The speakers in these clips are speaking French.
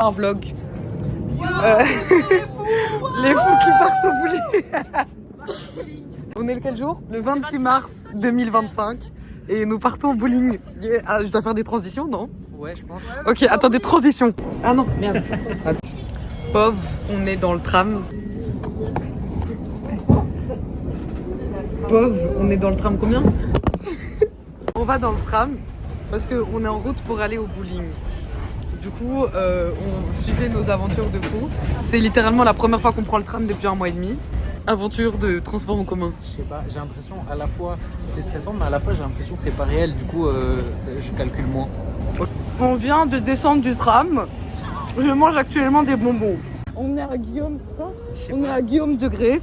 Un vlog. Les fous qui partent au bowling. On est le quel jour? Le 26 mars 2025. Et nous partons au bowling. Ah, je dois faire des transitions, non? Ouais, je pense. Ok, attends, des transitions. Ah non, merde. Pauvre, on est dans le tram. Pauvre, on est dans le tram combien? On va dans le tram parce qu'on est en route pour aller au bowling. Du coup, on suivait nos aventures de fou. C'est littéralement la première fois qu'on prend le tram depuis 1 mois et demi. Aventure de transport en commun. Je sais pas, j'ai l'impression à la fois c'est stressant, mais à la fois j'ai l'impression que c'est pas réel, du coup je calcule moins. On vient de descendre du tram. Je mange actuellement des bonbons. On est à Guillaume, de Greff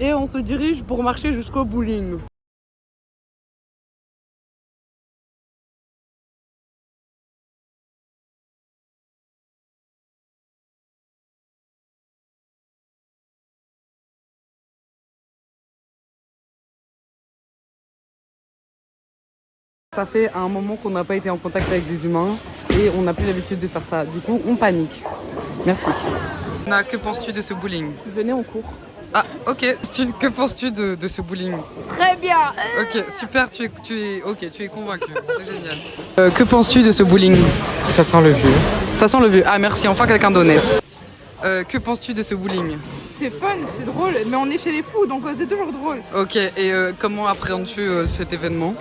et on se dirige pour marcher jusqu'au bowling. Ça fait un moment qu'on n'a pas été en contact avec des humains et on n'a plus l'habitude de faire ça. Du coup, on panique. Merci. Que penses-tu de ce bowling? Venez en cours. Ah, ok. Que penses-tu de ce bowling? Très bien. Ok, super. Tu es convaincu. C'est génial. Que penses-tu de ce bowling? Ça sent le vieux. Ça sent le vieux. Ah, merci. Enfin, quelqu'un d'honnête. Que penses-tu de ce bowling? C'est fun, c'est drôle, mais on est chez les fous, donc c'est toujours drôle. Ok. Et comment appréhendes-tu cet événement?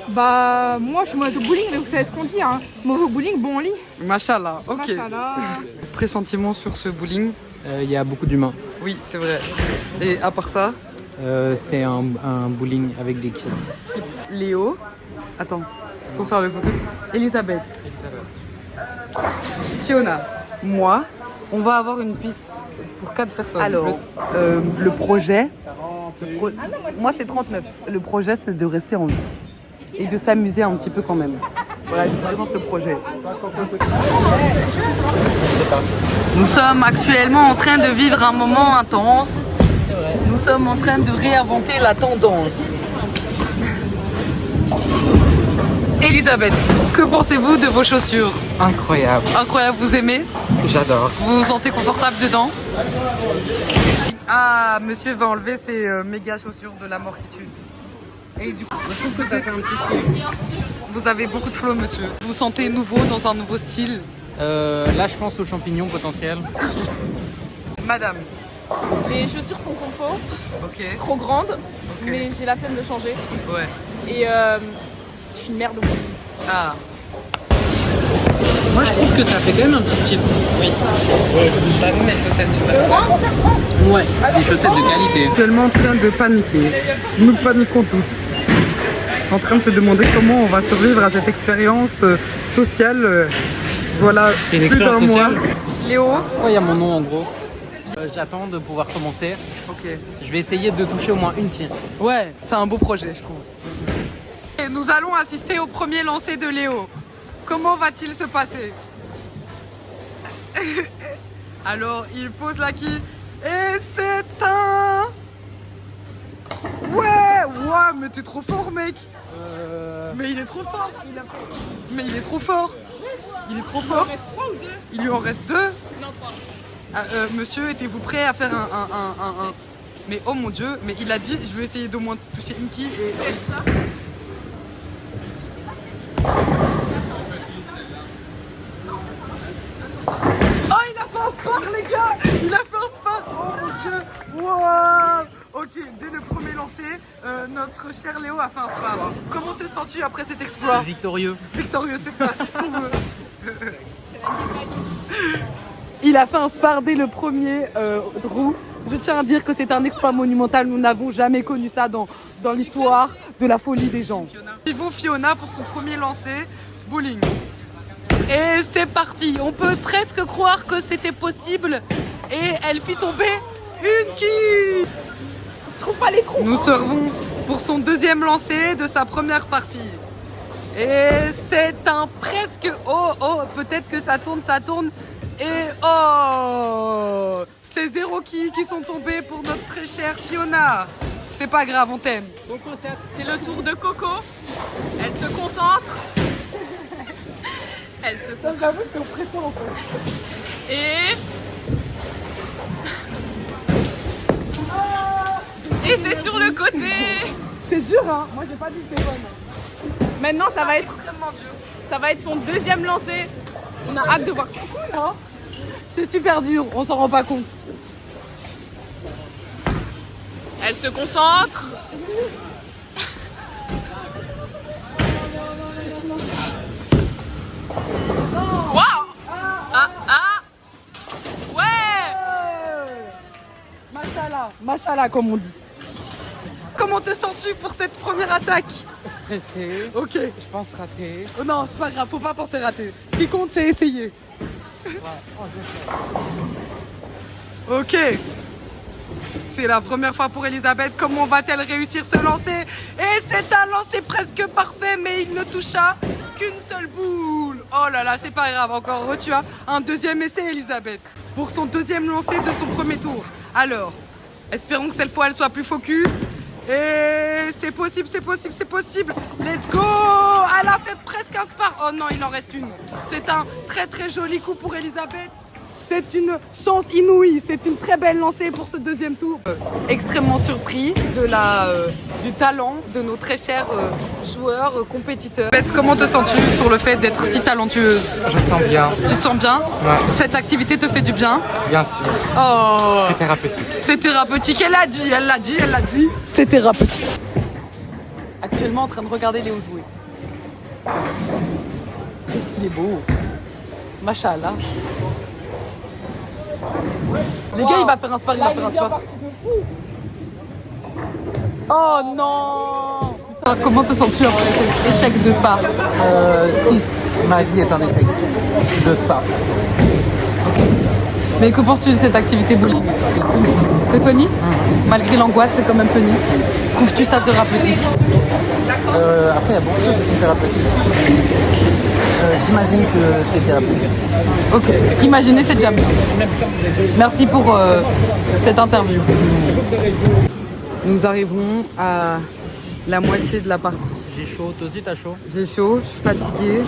Bah, moi je suis mauvaise au bowling, mais vous savez ce qu'on dit, hein. Mauvais au bowling, bon au lit. Machallah. Ok. Machallah. Pressentiment sur ce bowling? Il y a beaucoup d'humains. Oui, c'est vrai. Et à part ça? C'est un bowling avec des kids. Léo. Attends, faut faire le focus. Elisabeth. Fiona. Moi. On va avoir une piste pour 4 personnes. Alors, le projet. Moi, c'est 39. Le projet, c'est de rester en vie. Et de s'amuser un petit peu quand même. Voilà, je vous présente le projet. Nous sommes actuellement en train de vivre un moment intense. Nous sommes en train de réinventer la tendance. Elisabeth, que pensez-vous de vos chaussures? Incroyable. Incroyable, vous aimez? J'adore. Vous vous sentez confortable dedans? Ah, monsieur va enlever ses méga chaussures de la mort qui tue. Et du coup, je trouve que ça fait un petit style. Vous avez beaucoup de flow, monsieur. Vous vous sentez nouveau dans un nouveau style? Là je pense aux champignons potentiels. Madame. Les chaussures sont confort, Ok. trop grandes, mais j'ai la flemme de changer. Ouais. Et je suis une merde au bowling. Ah. Moi je trouve que ça fait quand même un petit style. Oui. T'as vu mes chaussettes super. Ouais, c'est des chaussettes de qualité. Actuellement en train de paniquer. Nous paniquons tous. En train de se demander comment on va survivre à cette expérience sociale. Voilà, C'est une plus d'un expérience mois. sociale. Léo. Il y a mon nom en gros. J'attends de pouvoir commencer. Ok. Je vais essayer de toucher au moins une tir. Ouais, c'est un beau projet, je trouve. Et nous allons assister au premier lancer de Léo. Comment va-t-il se passer? Alors, il pose la quille. Et c'est un... Ouais, mais t'es trop fort, mec. Mais il est trop fort. Mais il est trop fort. Il est trop Il en fort. reste 3 ou 2? Il lui en reste 2. Non, 3. Monsieur, êtes-vous prêt à faire un... Mais oh mon dieu, mais il a dit, je vais essayer d'au moins toucher une quille et... Oh, il a fait un sport, les gars! Il a fait un sport! Oh mon dieu! Wow! Ok, dès le premier lancer, notre cher Léo a fait un sport. Comment te sens-tu après cet exploit? Victorieux. Victorieux, c'est ça, c'est ce qu'on veut. Il a fait un spar dès le premier roue. Je tiens à dire que c'est un exploit monumental. Nous n'avons jamais connu ça dans l'histoire de la folie des gens. Suivons Fiona pour son premier lancer bowling. Et c'est parti. On peut presque croire que c'était possible. Et elle fit tomber une quille. Je trouve pas les trous. Nous servons pour son deuxième lancer de sa première partie. Et c'est un presque... Oh, peut-être que ça tourne. Et oh, c'est 0 quilles qui sont tombés pour notre très chère Fiona. C'est pas grave, on t'aime. C'est le tour de Coco. Elle se concentre. Elle se concentre. J'avoue, c'est oppressant en fait. Et c'est sur le côté. C'est dur, hein. Moi, j'ai pas dit que c'était bonne. Maintenant, ça va être son deuxième lancer. On a hâte de voir ça. Cool, hein. C'est super dur, on s'en rend pas compte. Elle se concentre. Waouh. Ah. Ouais. Machallah, comme on dit. Comment te sens-tu pour cette première attaque? Stressé. Ok. Je pense raté. Oh non, c'est pas grave, faut pas penser rater. Ce qui compte, c'est essayer. Ok. C'est la première fois pour Elisabeth. Comment va-t-elle réussir ce lancer? Et c'est un lancer presque parfait, mais il ne toucha qu'une seule boule. Oh là là, c'est pas grave. Encore heureux, tu as un deuxième essai, Elisabeth. Pour son deuxième lancer de son premier tour. Alors, espérons que cette fois, elle soit plus focus. Et c'est possible, c'est possible, c'est possible. Let's go! Elle a fait presque un spar. Oh non, il en reste une. C'est un très très joli coup pour Elisabeth. C'est une chance inouïe. C'est une très belle lancée pour ce deuxième tour. Extrêmement surpris du talent de nos très chers joueurs, compétiteurs. Comment te sens-tu sur le fait d'être si talentueuse? Je me sens bien. Tu te sens bien? Ouais. Cette activité te fait du bien? Bien sûr. Oh! C'est thérapeutique. C'est thérapeutique, elle l'a dit. C'est thérapeutique. Actuellement en train de regarder Léo jouer. Qu'est-ce qu'il est beau. Machallah. Les gars, il va faire un spar, Oh non! Putain, comment te sens-tu après cet échec de spar? Triste. Ma vie est un échec. De spa. Mais que penses-tu de cette activité bowling? C'est funny? Malgré l'angoisse, c'est quand même funny. Trouves-tu ça thérapeutique? Après, il y a beaucoup de choses qui sont thérapeutiques. J'imagine que c'est thérapeutique. Ok, imaginez, c'est déjà bien. Merci pour cette interview. Nous arrivons à la moitié de la partie. J'ai chaud, toi aussi t'as chaud? J'ai chaud, je suis fatiguée,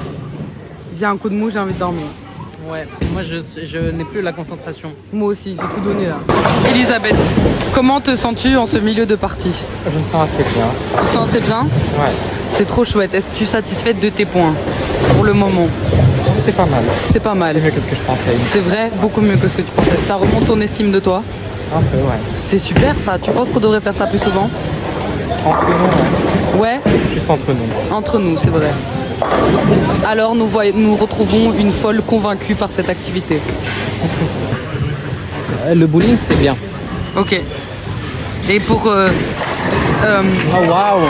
j'ai un coup de mou, j'ai envie de dormir. Ouais, moi je n'ai plus la concentration. Moi aussi, j'ai tout donné là. Elisabeth, comment te sens-tu en ce milieu de partie? Je me sens assez bien. Tu te sens assez bien? Ouais. C'est trop chouette. Est-ce que tu es satisfaite de tes points pour le moment? C'est pas mal. C'est pas mal. C'est mieux que ce que je pensais. C'est vrai, beaucoup mieux que ce que tu pensais. Ça remonte ton estime de toi? Un peu, ouais. C'est super ça. Tu penses qu'on devrait faire ça plus souvent? Entre nous, ouais. Ouais, Juste entre nous. entre nous, c'est vrai. Alors nous retrouvons une folle convaincue par cette activité. Le bowling, c'est bien. Ok. Et pour... Oh, waouh!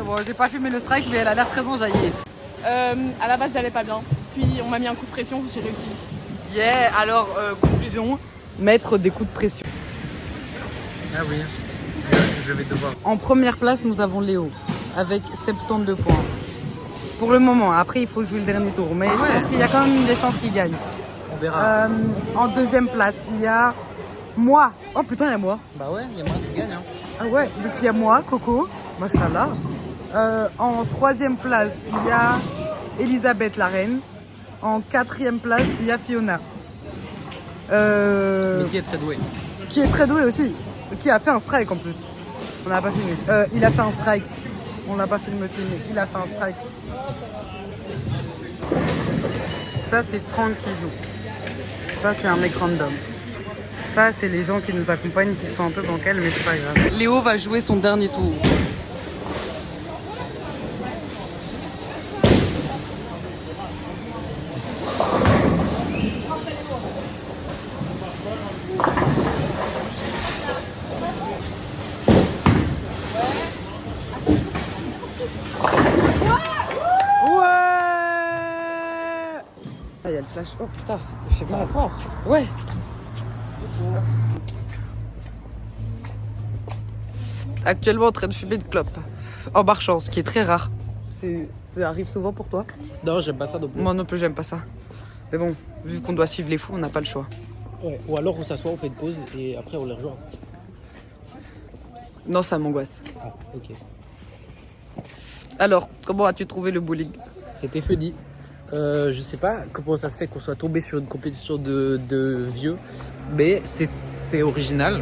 Bon, j'ai pas filmé le strike, mais elle a l'air très enjaillée. À la base, j'allais pas bien. Puis on m'a mis un coup de pression, j'ai réussi. Yeah, alors, conclusion, mettre des coups de pression. Ah oui, je vais devoir. En première place, nous avons Léo, avec 72 points. Pour le moment, après il faut jouer le dernier tour, mais je pense qu'il y a quand même des chances qu'il gagne. On verra. En deuxième place, il y a moi. Oh putain, il y a moi. Bah ouais, il y a moyen que tu gagnes. Hein. Ah ouais, donc il y a moi, Coco, machallah. En troisième place, il y a Elisabeth la reine. En quatrième place, il y a Fiona. Mais qui est très doué. Qui est très doué aussi. Qui a fait un strike en plus. On n'a pas filmé. Il a fait un strike. On l'a pas filmé aussi, mais il a fait un strike. Ça, c'est Franck qui joue. Ça, c'est un mec random. Ça, c'est les gens qui nous accompagnent, qui sont un peu bancals, mais c'est pas grave. Léo va jouer son dernier tour. Ah, il y a le flash. Oh putain, je sais pas fort. Ouais. Actuellement en train de fumer une clope. En marchant, ce qui est très rare. Ça arrive souvent pour toi? Non, j'aime pas ça non plus. Moi non plus, j'aime pas ça. Mais bon, vu qu'on doit suivre les fous, on n'a pas le choix. Ouais. Ou alors on s'assoit, on fait une pause et après on les rejoint. Non, ça m'angoisse. Ah, ok. Alors, comment as-tu trouvé le bowling? C'était funny. Je sais pas comment ça se fait qu'on soit tombé sur une compétition de vieux, mais c'était original.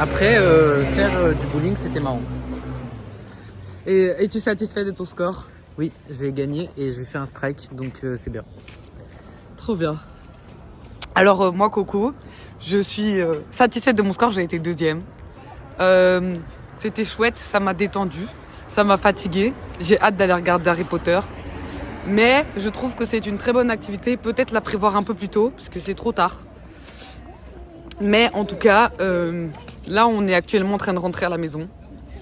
Après, faire du bowling, c'était marrant. Et es-tu satisfait de ton score? Oui, j'ai gagné et j'ai fait un strike, donc c'est bien. Trop bien. Alors moi Coco, je suis satisfaite de mon score, j'ai été deuxième. C'était chouette, ça m'a détendu, ça m'a fatiguée. J'ai hâte d'aller regarder Harry Potter. Mais je trouve que c'est une très bonne activité, peut-être la prévoir un peu plus tôt, parce que c'est trop tard. Mais en tout cas, là on est actuellement en train de rentrer à la maison.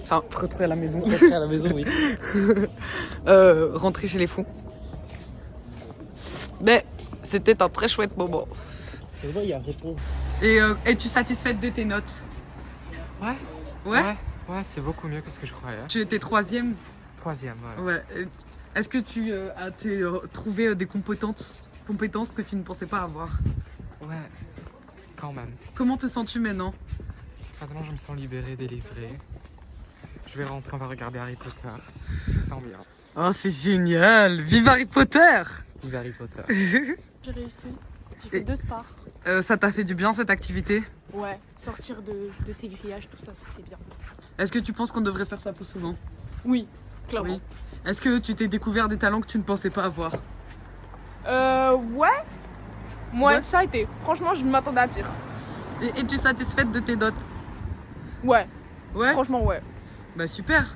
Enfin, rentrer à la maison. Rentrer à la maison, oui. Rentrer chez les fous. Mais c'était un très chouette moment. Et là, il y a réponse. Et es-tu satisfaite de tes notes? Ouais. Ouais. Ouais, c'est beaucoup mieux que ce que je croyais. Tu étais troisième? Troisième, voilà. Ouais. Est-ce que tu as trouvé des compétences que tu ne pensais pas avoir? Ouais, quand même. Comment te sens-tu maintenant? Maintenant, je me sens libéré, délivré. Je vais rentrer, on va regarder Harry Potter. Je me sens bien. Oh, c'est génial! Vive Harry Potter! Vive Harry Potter. J'ai réussi. J'ai fait 2 spars. Ça t'a fait du bien cette activité? Ouais, sortir de ces grillages, tout ça, c'était bien. Est-ce que tu penses qu'on devrait faire ça plus souvent? Oui, clairement. Oui. Est-ce que tu t'es découvert des talents que tu ne pensais pas avoir? Ouais. Ouais. Ça a été. Franchement, je m'attendais à pire. Et es-tu satisfaite de tes notes? Ouais, Ouais? franchement, ouais. Bah super!